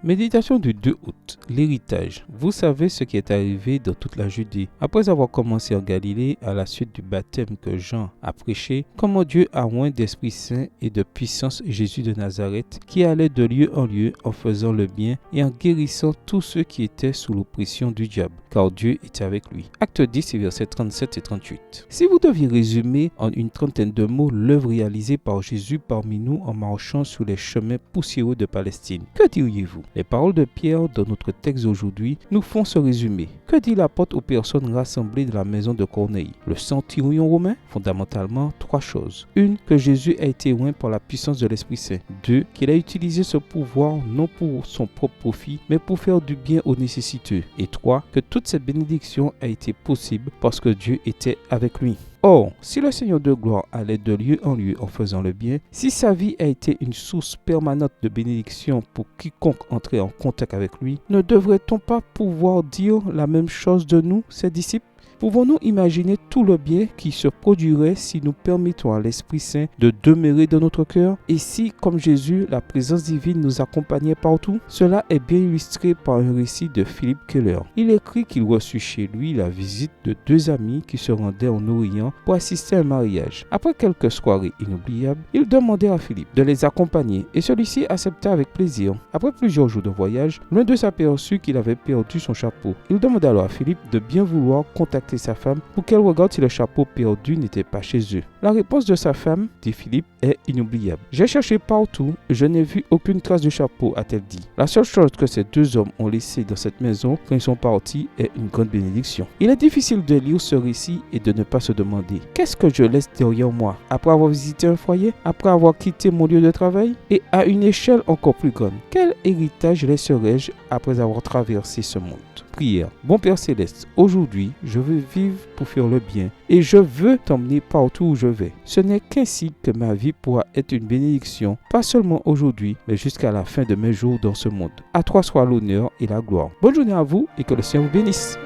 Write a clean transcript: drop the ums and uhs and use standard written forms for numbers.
Méditation du 2 août. L'héritage. Vous savez ce qui est arrivé dans toute la Judée. Après avoir commencé en Galilée, à la suite du baptême que Jean a prêché, comment Dieu a oint d'Esprit Saint et de puissance Jésus de Nazareth, qui allait de lieu en lieu en faisant le bien et en guérissant tous ceux qui étaient sous l'oppression du diable, car Dieu était avec lui. Acte 10, versets 37 et 38. Si vous deviez résumer en une trentaine de mots l'œuvre réalisée par Jésus parmi nous en marchant sur les chemins poussiéreux de Palestine, que diriez-vous? Les paroles de Pierre dans notre texte aujourd'hui nous font ce résumé. Que dit l'apôtre aux personnes rassemblées de la maison de Corneille? Le centurion romain? Fondamentalement, trois choses. Une, que Jésus a été oint par la puissance de l'Esprit Saint. Deux, qu'il a utilisé ce pouvoir non pour son propre profit, mais pour faire du bien aux nécessiteux. Et trois, que toute cette bénédiction a été possible parce que Dieu était avec lui. Or, si le Seigneur de gloire allait de lieu en lieu en faisant le bien, si sa vie a été une source permanente de bénédiction pour quiconque entrait en contact avec lui, ne devrait-on pas pouvoir dire la même chose de nous, ses disciples? Pouvons-nous imaginer tout le bien qui se produirait si nous permettons à l'Esprit Saint de demeurer dans notre cœur? Et si, comme Jésus, la présence divine nous accompagnait partout? Cela est bien illustré par un récit de Philippe Keller. Il écrit qu'il reçut chez lui la visite de deux amis qui se rendaient en Orient pour assister à un mariage. Après quelques soirées inoubliables, ils demandèrent à Philippe de les accompagner et celui-ci accepta avec plaisir. Après plusieurs jours de voyage, l'un d'eux s'aperçut qu'il avait perdu son chapeau. Il demanda alors à Philippe de bien vouloir contacter sa femme pour qu'elle regarde si le chapeau perdu n'était pas chez eux. La réponse de sa femme, dit Philippe, est inoubliable. J'ai cherché partout, je n'ai vu aucune trace de chapeau, a-t-elle dit. La seule chose que ces deux hommes ont laissé dans cette maison quand ils sont partis est une grande bénédiction. Il est difficile de lire ce récit et de ne pas se demander, qu'est-ce que je laisse derrière moi après avoir visité un foyer, après avoir quitté mon lieu de travail et à une échelle encore plus grande? Quel héritage laisserai-je après avoir traversé ce monde? Prière. Bon Père Céleste, aujourd'hui, je veux vivre pour faire le bien et je veux t'emmener partout où je vais. Ce n'est qu'ainsi que ma vie pourra être une bénédiction, pas seulement aujourd'hui, mais jusqu'à la fin de mes jours dans ce monde. À toi soit l'honneur et la gloire. Bonne journée à vous et que le Seigneur vous bénisse.